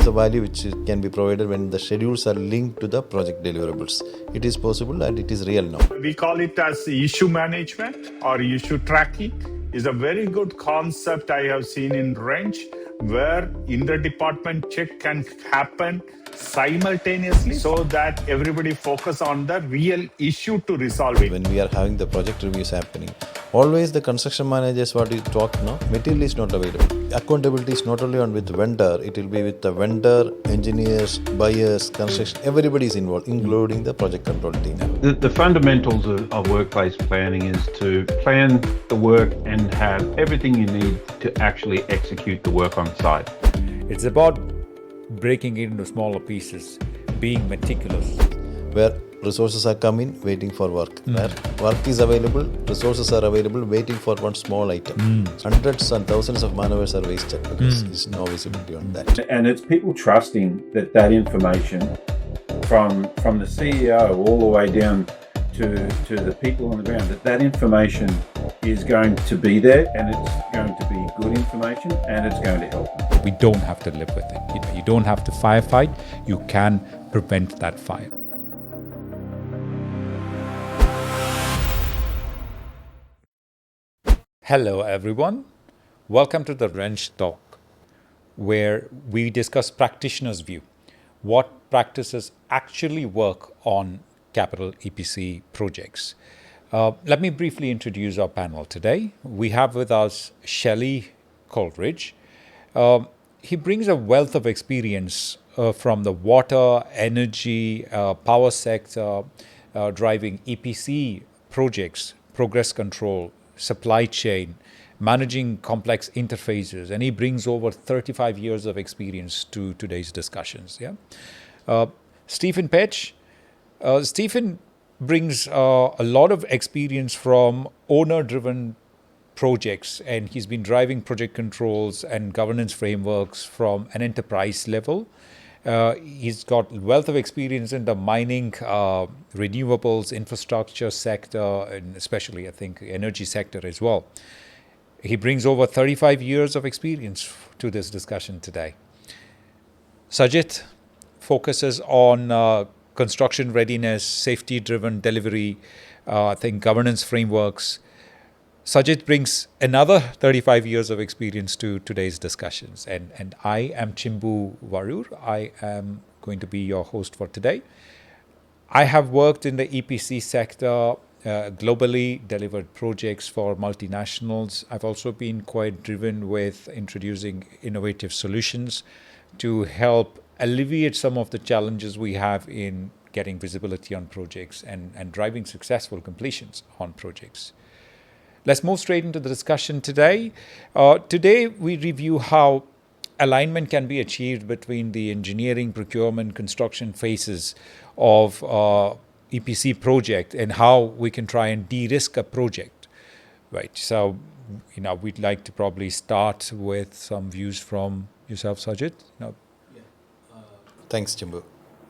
the value which can be provided when the schedules are linked to the project deliverables. It is possible and it is real now. We call it as issue management or issue tracking. Is a very good concept I have seen in Wrench, where inter-department check can happen simultaneously so that everybody focus on the real issue to resolve it. When we are having the project reviews happening, always the construction managers, what you talk now, material is not available. Accountability is not only on with the vendor, it will be with the vendor, engineers, buyers, construction, everybody is involved, including the project control team. The fundamentals of workplace planning is to plan the work and have everything you need to actually execute the work on site. It's about breaking it into smaller pieces, being meticulous. Where resources are coming, waiting for work. Where work is available, resources are available, waiting for one small item. Hundreds and thousands of man hours are wasted because there's no visibility on that. And it's people trusting that information from the CEO all the way down to the people on the ground, that information is going to be there, and it's going to be good information, and it's going to help them. We don't have to live with it. You don't have to firefight. You can prevent that fire. Hello, everyone. Welcome to the Wrench Talk, where we discuss practitioners' view. What practices actually work on capital EPC projects. Let me briefly introduce our panel today. We have with us Shelley Coleridge. He brings a wealth of experience from the water, energy, power sector, driving EPC projects, progress control, supply chain, managing complex interfaces, and he brings over 35 years of experience to today's discussions. Stephen Petch. Stephen brings a lot of experience from owner-driven projects, and he's been driving project controls and governance frameworks from an enterprise level. He's got wealth of experience in the mining, renewables, infrastructure sector, and especially, I think, energy sector as well. He brings over 35 years of experience to this discussion today. Sajid focuses on construction readiness, safety-driven delivery, I think governance frameworks. Sajid brings another 35 years of experience to today's discussions. And I am Chimbu Varur. I am going to be your host for today. I have worked in the EPC sector globally, delivered projects for multinationals. I've also been quite driven with introducing innovative solutions to help alleviate some of the challenges we have in getting visibility on projects and driving successful completions on projects. Let's move straight into the discussion today. Today, we review how alignment can be achieved between the engineering, procurement, construction phases of EPC project and how we can try and de-risk a project. Right. So, we'd like to probably start with some views from yourself, Sajid. Thanks, Chimbu.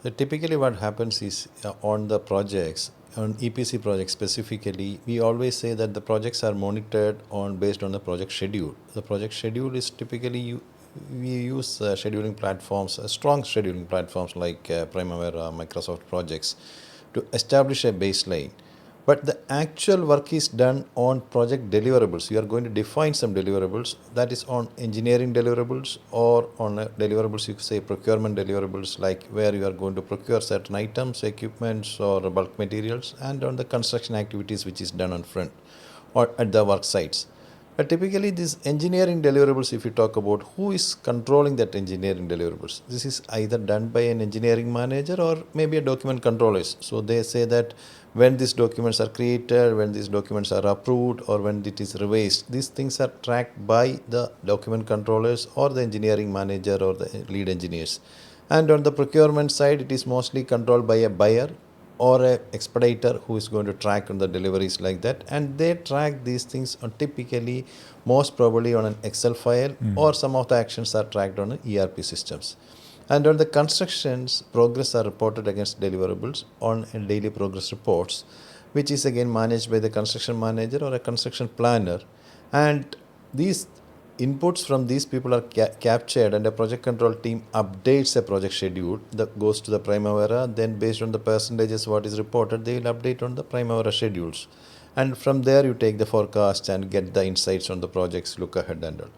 So typically what happens is on the projects, on EPC projects specifically, we always say that the projects are monitored based on the project schedule. The project schedule is typically, we use scheduling platforms, strong scheduling platforms like Primavera, Microsoft projects to establish a baseline. But the actual work is done on project deliverables. You are going to define some deliverables, that is on engineering deliverables or on deliverables, you could say procurement deliverables, like where you are going to procure certain items, equipments or bulk materials, and on the construction activities which is done on front or at the work sites. But typically these engineering deliverables, if you talk about who is controlling that engineering deliverables, this is either done by an engineering manager or maybe a document controllers. So they say that when these documents are created, when these documents are approved, or when it is revised, these things are tracked by the document controllers or the engineering manager or the lead engineers. And on the procurement side, it is mostly controlled by a buyer or a expediter who is going to track on the deliveries like that, and they track these things on typically most probably on an Excel file, or some of the actions are tracked on ERP systems. And on the constructions, progress are reported against deliverables on daily progress reports, which is again managed by the construction manager or a construction planner. And these inputs from these people are captured, and a project control team updates a project schedule that goes to the Primavera. Then based on the percentages what is reported, they will update on the Primavera schedules, and from there you take the forecasts and get the insights on the projects, look ahead and all.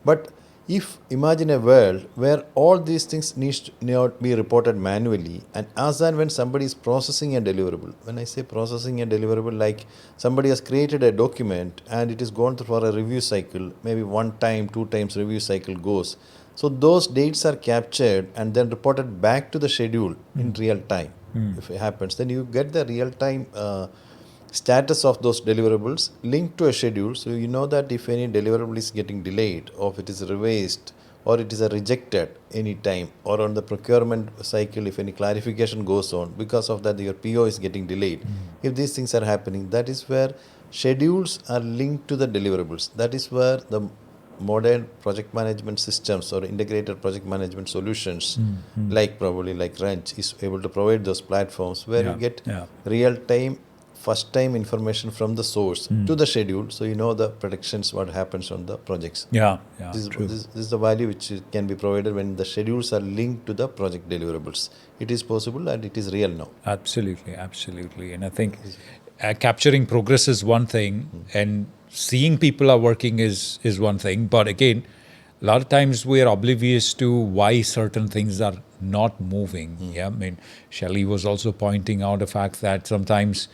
But if imagine a world where all these things needs to not be reported manually, and as and when somebody is processing a deliverable, when I say processing a deliverable, like somebody has created a document and it is gone through for a review cycle, maybe one time, two times review cycle goes. So those dates are captured and then reported back to the schedule in real time. If it happens, then you get the real time status of those deliverables linked to a schedule, so you know that if any deliverable is getting delayed, or if it is revised, or it is rejected any time, or on the procurement cycle if any clarification goes on, because of that your PO is getting delayed. If these things are happening, that is where schedules are linked to the deliverables. That is where the modern project management systems or integrated project management solutions like probably like Wrench is able to provide those platforms where you get real time, first time information from the source to the schedule, so you know the predictions what happens on the projects. This is the value which can be provided when the schedules are linked to the project deliverables. It is possible and it is real now. Absolutely. And I think capturing progress is one thing, and seeing people are working is one thing. But again, a lot of times we are oblivious to why certain things are not moving. I mean, Shelley was also pointing out the fact that sometimes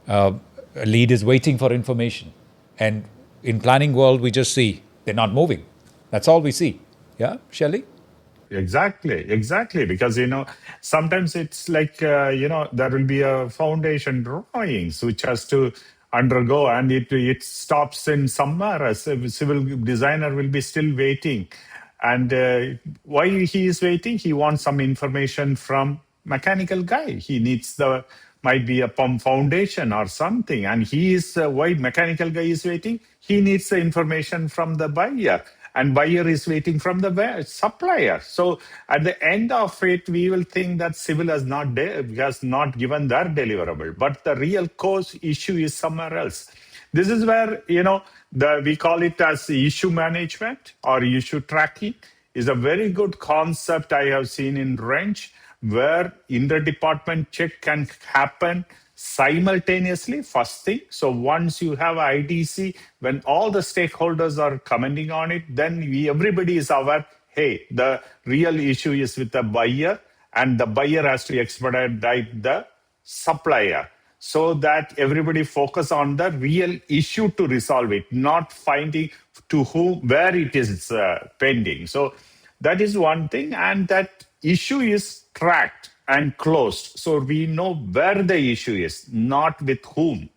a lead is waiting for information, and in planning world we just see they're not moving. That's all we see. Yeah, Shelley? Exactly. Because, sometimes it's like, there will be a foundation drawings which has to undergo, and it stops in somewhere. A civil designer will be still waiting. And why he is waiting? He wants some information from mechanical guy. He needs might be a pump foundation or something. And he is, why mechanical guy is waiting? He needs the information from the buyer, and buyer is waiting from the supplier. So at the end of it, we will think that civil has not given their deliverable, but the real cause issue is somewhere else. This is where, we call it as issue management or issue tracking is a very good concept I have seen in Wrench, where inter-department check can happen simultaneously, first thing. So once you have IDC, when all the stakeholders are commenting on it, then everybody is aware, hey, the real issue is with the buyer, and the buyer has to expedite the supplier, so that everybody focus on the real issue to resolve it, not finding to where it is pending. So that is one thing, and that issue is tracked and closed, so we know where the issue is, not with whom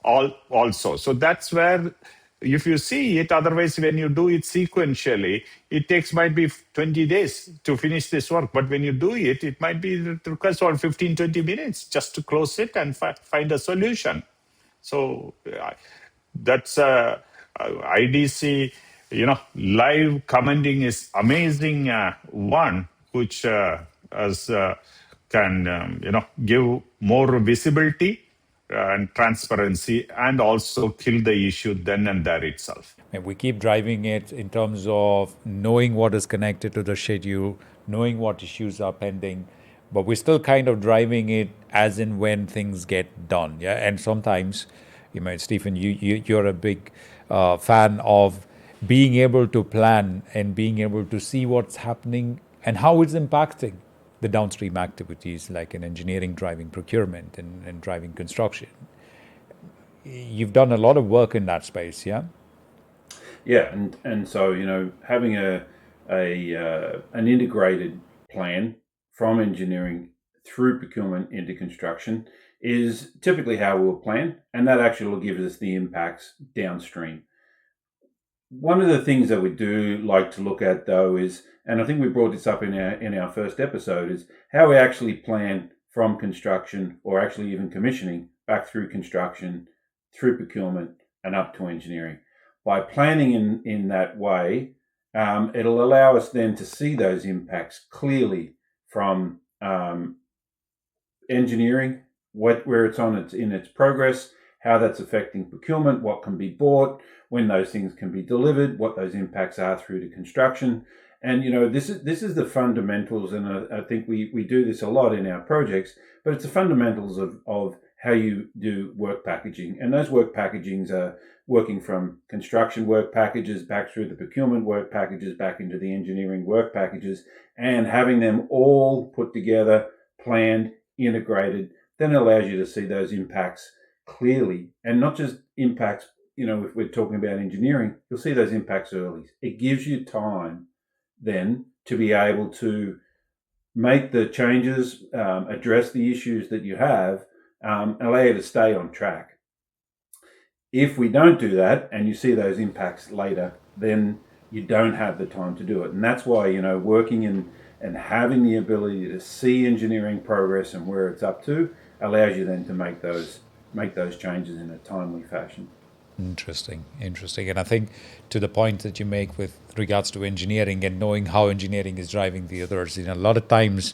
also. So that's where, if you see it, otherwise when you do it sequentially, it might be 20 days to finish this work, but when you do it, it might be request for 15-20 minutes just to close it and find a solution. So that's IDC, live commenting is amazing one, which can give more visibility and transparency, and also kill the issue then and there itself. And we keep driving it in terms of knowing what is connected to the schedule, knowing what issues are pending, but we're still kind of driving it as in when things get done. Yeah, and sometimes, Stephen, you're a big fan of being able to plan and being able to see what's happening and how it's impacting the downstream activities, like in engineering, driving procurement, and driving construction. You've done a lot of work in that space, yeah? Yeah, and so having an integrated plan from engineering through procurement into construction is typically how we'll plan, and that actually will give us the impacts downstream. One of the things that we do like to look at, though, is, and I think we brought this up in our first episode, is how we actually plan from construction, or actually even commissioning, back through construction, through procurement, and up to engineering. By planning in that way, it'll allow us then to see those impacts clearly from engineering, where it's in its progress, how that's affecting procurement, what can be bought, when those things can be delivered, what those impacts are through to construction. And this is the fundamentals, and I think we do this a lot in our projects, but it's the fundamentals of how you do work packaging. And those work packagings are working from construction work packages back through the procurement work packages, back into the engineering work packages, and having them all put together, planned, integrated, then allows you to see those impacts clearly, and not just impacts. If we're talking about engineering, you'll see those impacts early. It gives you time then to be able to make the changes, address the issues that you have, allow you to stay on track. If we don't do that and you see those impacts later, then you don't have the time to do it. And that's why, working in and having the ability to see engineering progress and where it's up to allows you then to make those changes in a timely fashion. Interesting. And I think to the point that you make with regards to engineering and knowing how engineering is driving the others, a lot of times,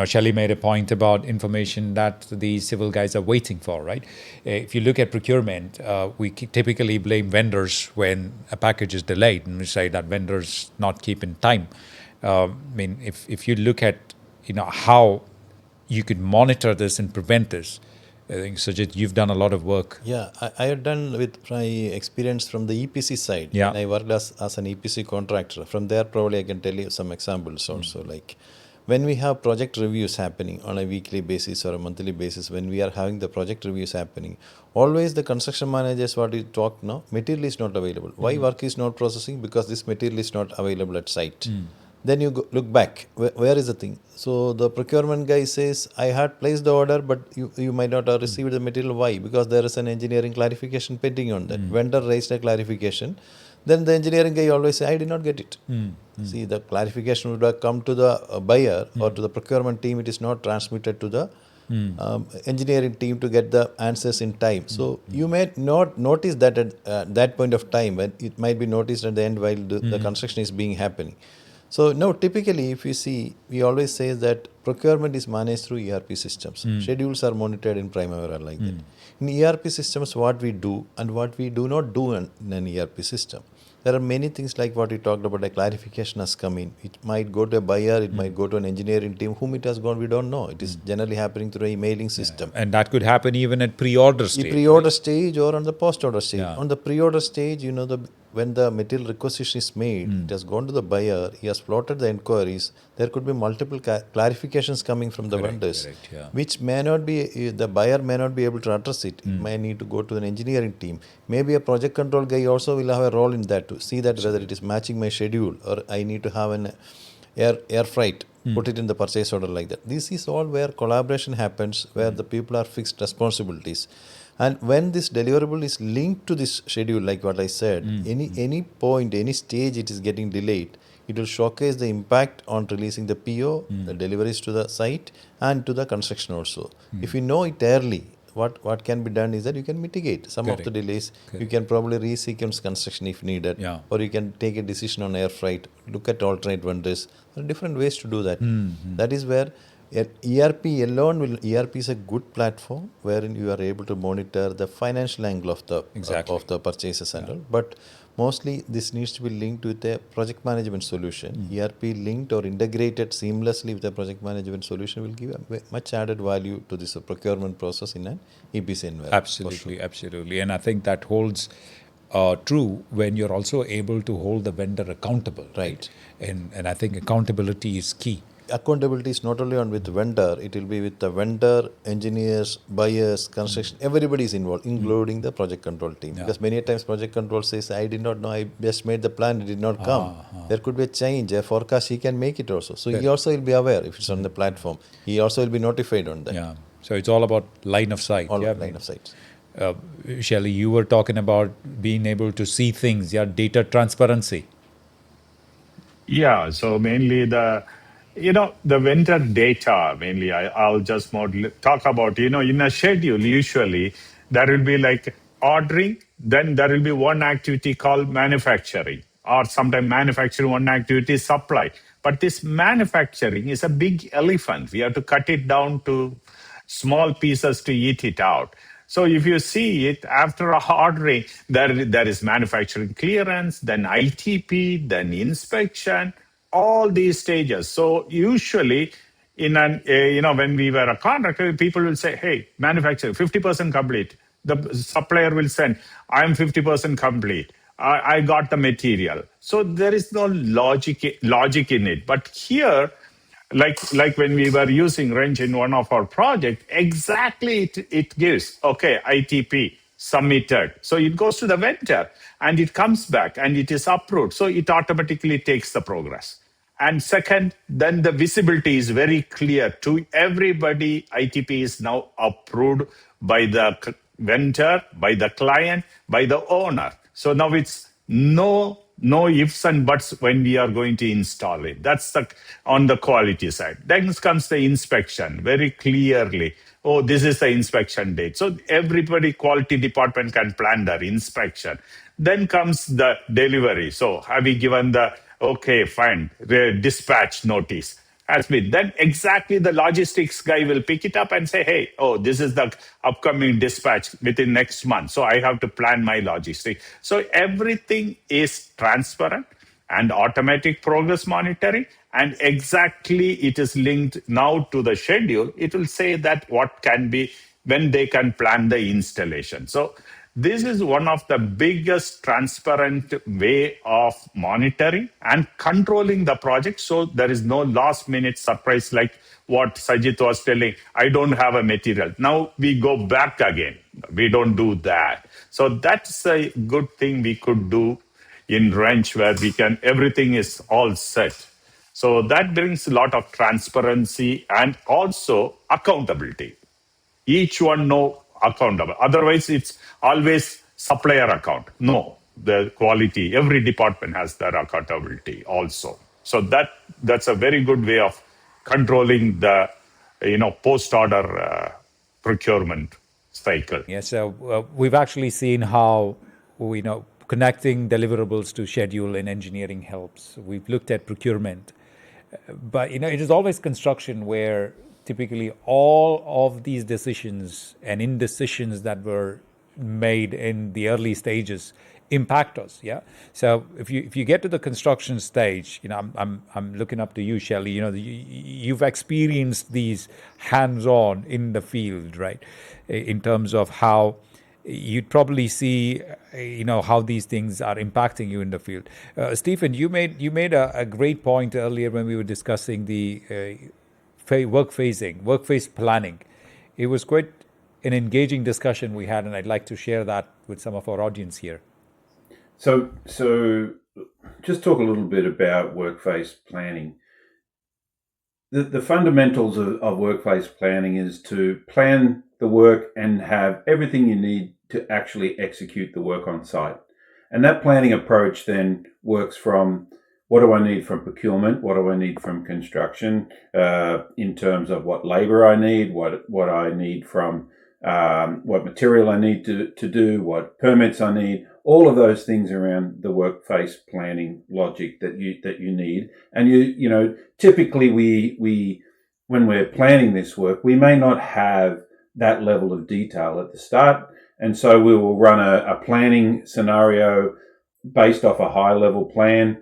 Shelley made a point about information that the civil guys are waiting for, right? If you look at procurement, we typically blame vendors when a package is delayed, and we say that vendors not keeping time. If you look at, how you could monitor this and prevent this, I think, Sajid, you've done a lot of work. Yeah, I have done with my experience from the EPC side. Yeah. I worked as an EPC contractor. From there, probably I can tell you some examples also. Like when we have project reviews happening on a weekly basis or a monthly basis, when we are having the project reviews happening, always the construction managers, what you talk now, material is not available. Why work is not processing? Because this material is not available at site. Then you look back, where is the thing? So the procurement guy says, I had placed the order, but you might not have received the material. Why? Because there is an engineering clarification pending on that. Vendor raised a clarification. Then the engineering guy always say, I did not get it. See, the clarification would have come to the buyer or to the procurement team. It is not transmitted to the engineering team to get the answers in time. So you may not notice that at that point of time, but it might be noticed at the end while the construction is being happening. So now typically if you see, we always say that procurement is managed through ERP systems. Schedules are monitored in Primavera like that. In ERP systems, what we do and what we do not do in an ERP system. There are many things like what we talked about, a clarification has come in. It might go to a buyer, it might go to an engineering team. Whom it has gone, we don't know. It is generally happening through a mailing system. And that could happen even at pre-order stage. Pre-order stage or on the post-order stage. Yeah. On the pre-order stage, when the material requisition is made, it has gone to the buyer, he has plotted the inquiries, there could be multiple clarifications coming from the vendors, which may not be, the buyer may not be able to address it. It may need to go to an engineering team. Maybe a project control guy also will have a role in that to see that whether it is matching my schedule or I need to have an air freight, put it in the purchase order like that. This is all where collaboration happens, where the people are fixed responsibilities. And when this deliverable is linked to this schedule, like what I said, any point, any stage it is getting delayed, it will showcase the impact on releasing the PO, the deliveries to the site, and to the construction also. If you know it early, what can be done is that you can mitigate some of the delays. You can probably resequence construction if needed, or you can take a decision on air freight, look at alternate vendors. There are different ways to do that. That is where ERP alone ERP is a good platform wherein you are able to monitor the financial angle of the of the purchases and all. But mostly this needs to be linked with a project management solution. ERP linked or integrated seamlessly with a project management solution will give a much added value to this procurement process in an EPC environment. Absolutely. And I think that holds true when you're also able to hold the vendor accountable. Right. And I think accountability is key. Accountability is not only on with the vendor, it will be with the vendor, engineers, buyers, construction, everybody is involved, including the project control team. Because many times project control says, I did not know, I just made the plan, it did not come. There could be a change, a forecast, he can make it also. So he also will be aware if it's on the platform. He also will be notified on that. Yeah. So it's all about line of sight. Line of sight. Shelley, you were talking about being able to see things, data transparency. Yeah, so mainly the vendor data, mainly I'll just more talk about, in a schedule, usually there will be like ordering, then there will be one activity called manufacturing, or sometimes manufacturing, one activity supply. But this manufacturing is a big elephant. We have to cut it down to small pieces to eat it out. So if you see it after ordering, there is manufacturing clearance, then ITP, then inspection, all these stages. So usually in an when we were a contractor, people will say, hey, manufacturer 50% complete. The supplier will send, I am 50% complete. I got the material. So there is no logic in it. But here, like when we were using Wrench in one of our projects, exactly it gives, okay, ITP submitted. So it goes to the vendor and it comes back and it is approved. So it automatically takes the progress. And second, then the visibility is very clear to everybody. ITP is now approved by the vendor, by the client, by the owner. So now it's no ifs and buts when we are going to install it. That's on the quality side. Then comes the inspection very clearly. Oh, this is the inspection date. So everybody, quality department can plan their inspection. Then comes the delivery. So have we given the, okay, fine, the dispatch notice has been. Then exactly the logistics guy will pick it up and say, hey, oh, this is the upcoming dispatch within next month. So I have to plan my logistics. So everything is transparent and automatic progress monitoring. And exactly it is linked now to the schedule. It will say that what can be, when they can plan the installation. So this is one of the biggest transparent way of monitoring and controlling the project. So there is no last minute surprise like what Sajit was telling. I don't have a material. Now we go back again. We don't do that. So that's a good thing we could do in Wrench where everything is all set. So that brings a lot of transparency and also accountability. Each one know accountable. Otherwise, it's always supplier account. No, the quality, every department has their accountability also. So that's a very good way of controlling the post-order procurement cycle. Yeah, so we've actually seen how connecting deliverables to schedule in engineering helps. We've looked at procurement, but it is always construction where typically all of these decisions and indecisions that were made in the early stages impact us. Yeah. So if you get to the construction stage, I'm looking up to you, Shelley. You've experienced these hands-on in the field, right? In terms of how you'd probably see, how these things are impacting you in the field. Stephen, you made a great point earlier when we were discussing the work phase planning. It was quite an engaging discussion we had, and I'd like to share that with some of our audience here. So just talk a little bit about work phase planning. The fundamentals of work phase planning is to plan the work and have everything you need to actually execute the work on site. And that planning approach then works from what do I need from procurement, what do I need from construction, in terms of what labor I need, what I need from what material I need to do, what permits I need, all of those things around the work phase planning logic that you need. And typically we when we're planning this work, we may not have that level of detail at the start, and so we will run a planning scenario based off a high level plan,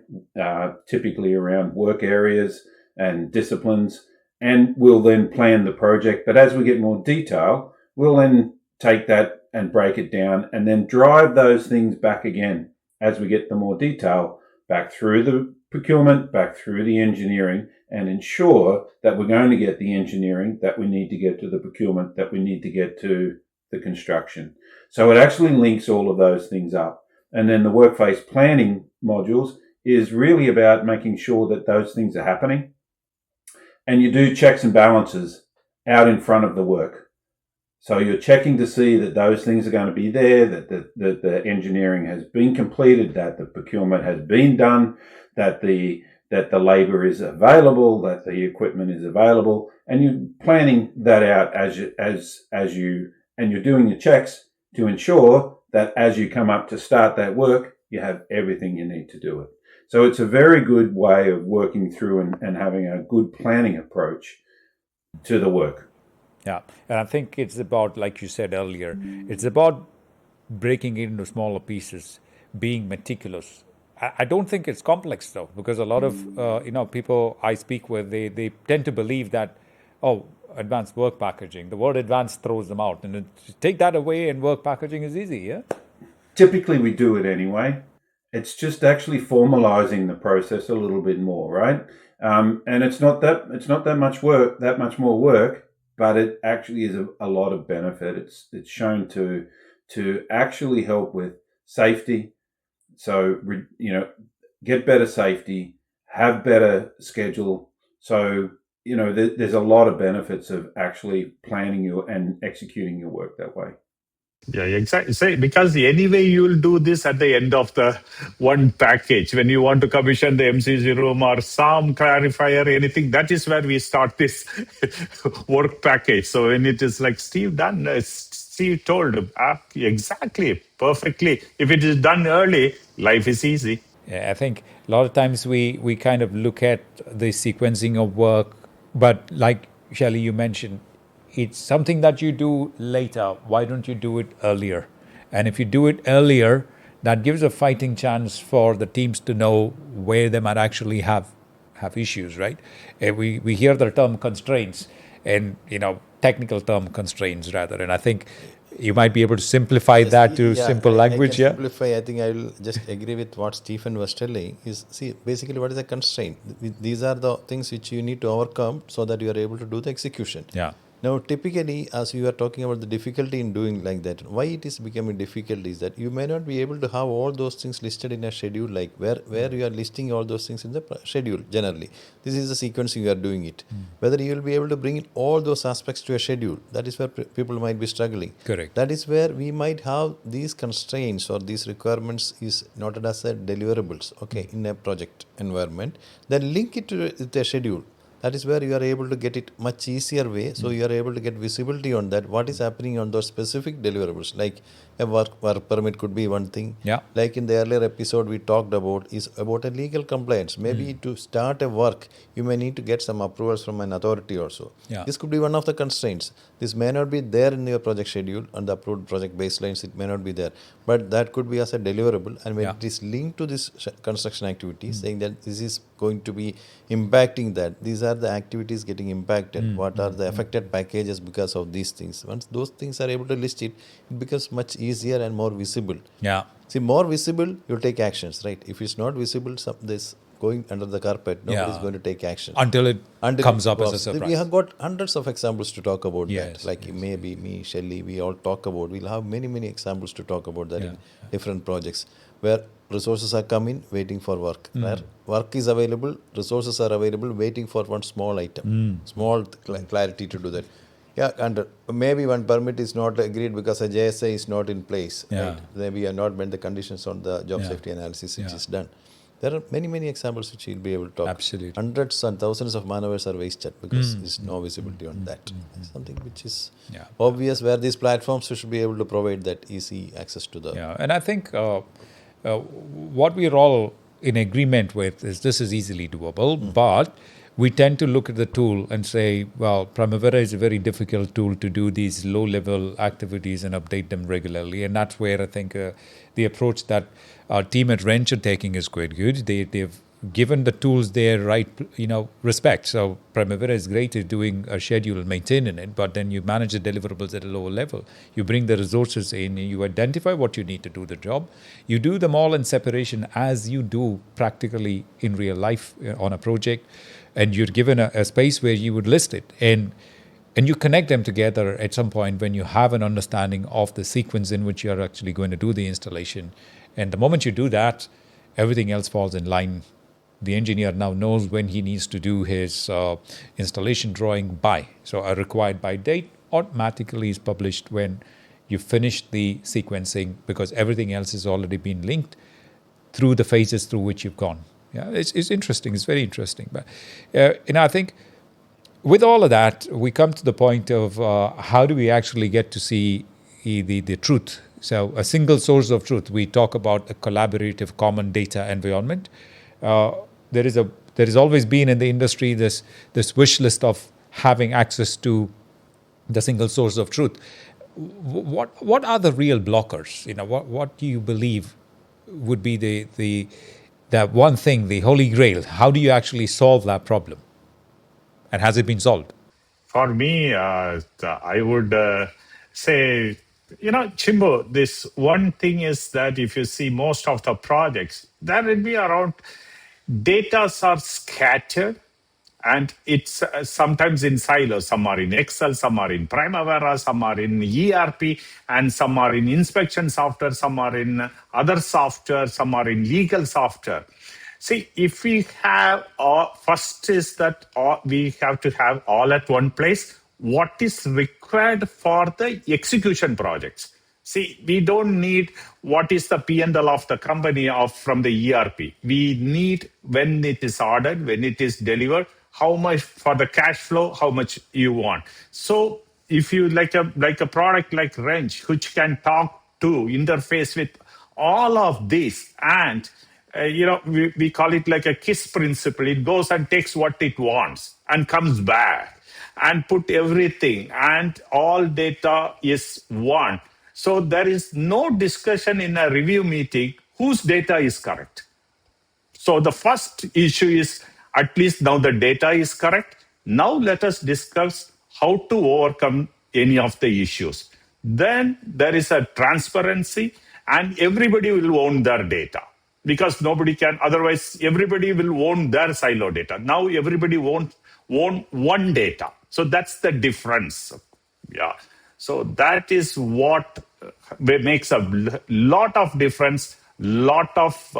typically around work areas and disciplines, and we'll then plan the project. But as we get more detail, we'll then take that and break it down and then drive those things back again as we get the more detail back through the procurement, back through the engineering, and ensure that we're going to get the engineering that we need to get to the procurement, that we need to get to the construction. So it actually links all of those things up. And then the work phase planning modules is really about making sure that those things are happening. And you do checks and balances out in front of the work. So you're checking to see that those things are going to be there, that the engineering has been completed, that the procurement has been done, that the labor is available, that the equipment is available, and you're planning that out as you and you're doing your checks to ensure that as you come up to start that work, you have everything you need to do it. So it's a very good way of working through and having a good planning approach to the work. Yeah, and I think it's about, like you said earlier, it's about breaking it into smaller pieces, being meticulous. I don't think it's complex though, because a lot of people I speak with, they tend to believe that, oh, advanced work packaging, the word advanced throws them out, and take that away, and work packaging is easy. Yeah. Typically, we do it anyway. It's just actually formalizing the process a little bit more, right? And it's not that much work, that much more work, but it actually is a lot of benefit. It's shown to actually help with safety. So get better safety, have better schedule. So there's a lot of benefits of actually planning your and executing your work that way. Yeah, exactly. Say, because anyway, you'll do this at the end of the one package. When you want to commission the MCG room or some clarifier, anything, that is where we start this work package. So when it is like Steve done, Steve told exactly, perfectly. If it is done early, life is easy. Yeah, I think a lot of times we kind of look at the sequencing of work, but like Shelley, you mentioned, it's something that you do later. Why don't you do it earlier? And if you do it earlier, that gives a fighting chance for the teams to know where they might actually have issues, right? We hear the term constraints, and technical term constraints rather. And I think you might be able to simplify that to simple language. I Yeah. can simplify. I think I will just agree with what Stephen was telling. Is see basically what is a constraint? These are the things which you need to overcome so that you are able to do the execution. Yeah. Now, typically, as you are talking about the difficulty in doing like that, why it is becoming difficult is that you may not be able to have all those things listed in a schedule, like where you are listing all those things in the schedule generally. This is the sequence you are doing it. Whether you will be able to bring in all those aspects to a schedule, that is where people might be struggling. Correct. That is where we might have these constraints or these requirements is noted as a deliverables, okay, in a project environment. Then link it to the schedule. That is where you are able to get it much easier way. So you are able to get visibility on that. What is happening on those specific deliverables? Like a work permit could be one thing. Yeah. Like in the earlier episode we talked about is about a legal compliance. Maybe to start a work, you may need to get some approvals from an authority also. Yeah. This could be one of the constraints. This may not be there in your project schedule and the approved project baselines. It may not be there, but that could be as a deliverable. And when Yeah. it is linked to this construction activity, saying that this is going to be impacting that. These are the activities getting impacted. What are the affected packages because of these things? Once those things are able to list it, it becomes much easier and more visible. Yeah. See, more visible, you take actions, right? If it's not visible, this going under the carpet, nobody is Yeah. going to take action. Until it comes it up as a pops. surprise. We have got hundreds of examples to talk about Yes, that. Like maybe me, Shelley, we all talk about. We'll have many examples to talk about that in different projects where resources are coming, waiting for work. Where work is available, resources are available, waiting for one small item, small clarity to do that. Yeah, and maybe one permit is not agreed because a JSA is not in place. Yeah. Right? Maybe you have not met the conditions on the job safety analysis which is done. There are many examples which you'll be able to talk. Absolutely. Hundreds and thousands of man-hours are wasted because there's no visibility on that. Something which is obvious where these platforms should be able to provide that easy access to the... Yeah, and I think what we're all in agreement with is this is easily doable, but we tend to look at the tool and say, well, Primavera is a very difficult tool to do these low-level activities and update them regularly. And that's where I think the approach that our team at Wrench are taking is quite good. They've given the tools their right, respect. So Primavera is great at doing a schedule and maintaining it, but then you manage the deliverables at a lower level. You bring the resources in, you identify what you need to do the job. You do them all in separation as you do practically in real life on a project. And you're given a space where you would list it. And you connect them together at some point when you have an understanding of the sequence in which you're actually going to do the installation. And the moment you do that, everything else falls in line. The engineer now knows when he needs to do his installation drawing by. So a required by date automatically is published when you finish the sequencing because everything else has already been linked through the phases through which you've gone. Yeah, it's interesting. It's very interesting. But I think with all of that, we come to the point of how do we actually get to see the truth? So a single source of truth. We talk about a collaborative common data environment. There is always been in the industry this wish list of having access to the single source of truth. What are the real blockers? What do you believe would be the that one thing, the holy grail? How do you actually solve that problem? And has it been solved? For me, I would say, Chimbo, this one thing is that if you see most of the projects, there will be around datas are scattered, and it's sometimes in silos. Some are in Excel, some are in Primavera, some are in ERP, and some are in inspection software, some are in other software, some are in legal software. See, if we have first is that we have to have all at one place what is required for the execution projects. See, we don't need what is the P&L of the company from the ERP. We need when it is ordered, when it is delivered, how much for the cash flow, how much you want. So if you like a product like Wrench, which can talk to interface with all of this, and we call it like a KISS principle. It goes and takes what it wants and comes back and put everything, and all data is one. So there is no discussion in a review meeting whose data is correct. So the first issue is at least now the data is correct. Now let us discuss how to overcome any of the issues. Then there is a transparency, and everybody will own their data, because nobody can, otherwise everybody will own their silo data. Now everybody won't own one data. So that's the difference. Yeah. So that is what makes a lot of difference. Lot of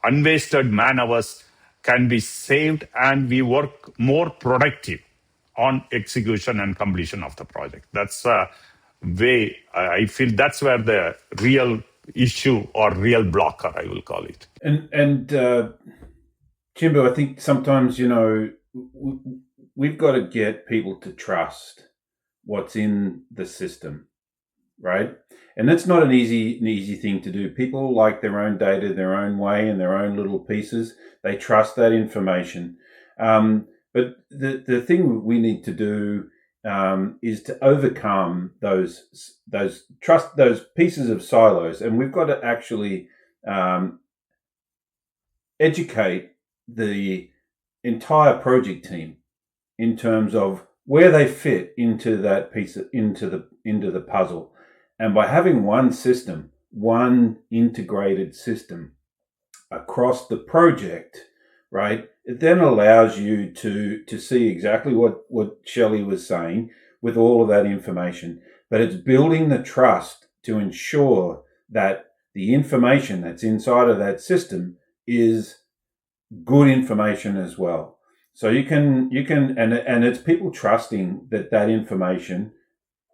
unwasted man hours can be saved, and we work more productive on execution and completion of the project. That's way I feel that's where the real issue or real blocker, I will call it. And Jimbo, I think sometimes we've got to get people to trust what's in the system, right? And that's not an easy thing to do. People like their own data, their own way, and their own little pieces. They trust that information. But the thing we need to do is to overcome those pieces of silos, and we've got to actually educate the entire project team in terms of where they fit into that piece into the puzzle. And by having one system, one integrated system across the project, right, it then allows you to see exactly what Shelley was saying with all of that information. But it's building the trust to ensure that the information that's inside of that system is good information as well. So you can and it's people trusting that information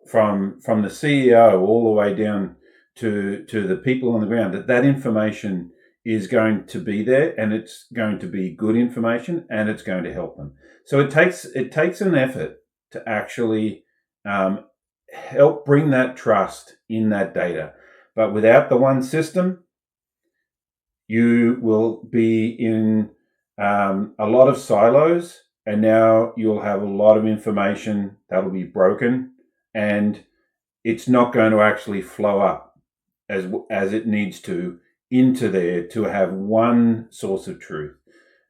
from the CEO all the way down to the people on the ground, that information is going to be there, and it's going to be good information, and it's going to help them. So it takes an effort to actually help bring that trust in that data. But without the one system, you will be in a lot of silos, and now you'll have a lot of information that'll be broken, and it's not going to actually flow up as it needs to into there to have one source of truth.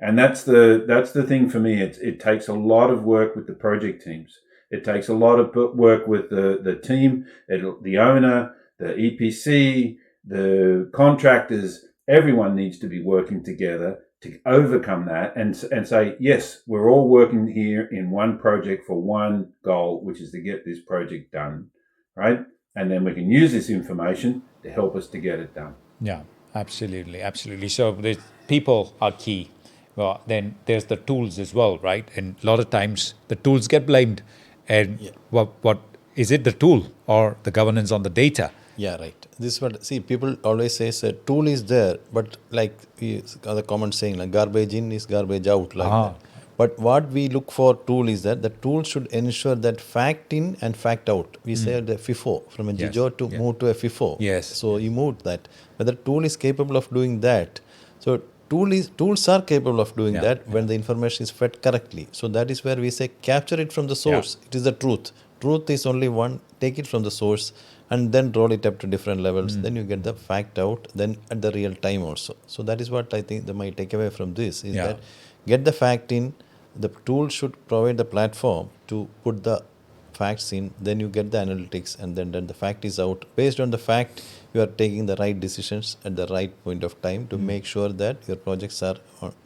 And that's the thing for me. It takes a lot of work with the project teams. It takes a lot of work with the team, the owner, the EPC, the contractors. Everyone needs to be working together to overcome that and say, yes, we're all working here in one project for one goal, which is to get this project done, right? And then we can use this information to help us to get it done. Yeah, absolutely. So the people are key. Well, then there's the tools as well, right? And a lot of times the tools get blamed. And what is it, the tool or the governance on the data? Yeah, right. This is what, see, people always say a tool is there, but like the comment saying, like garbage in is garbage out, like that. But what we look for tool is that the tool should ensure that fact in and fact out. We say the FIFO, from a JIJO to move to a FIFO. Yes. So you moved that. But the tool is capable of doing that. So tools are capable of doing that when the information is fed correctly. So that is where we say capture it from the source. It is the truth. truth is only one, take it from the source and then roll it up to different levels. Then you get the fact out, then at the real time also. So that is what I think my takeaway from this is that get the fact in. The tool should provide the platform to put the facts in, then you get the analytics, and then the fact is out. Based on the fact, you are taking the right decisions at the right point of time to make sure that your projects are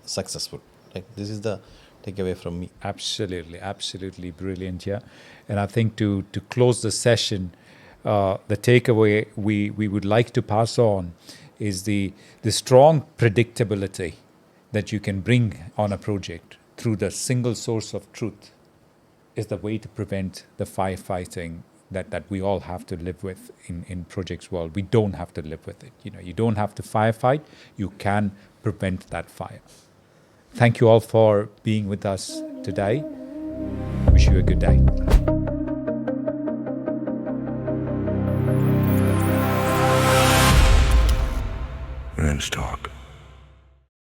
successful. Right? This is the takeaway from me. Absolutely brilliant. Yeah, and I think to close the session, the takeaway we would like to pass on is the strong predictability that you can bring on a project through the single source of truth is the way to prevent the firefighting that we all have to live with in projects world. We don't have to live with it. You don't have to firefight. You can prevent that fire. Thank you all for being with us today. Wish you a good day. Wrench Talk.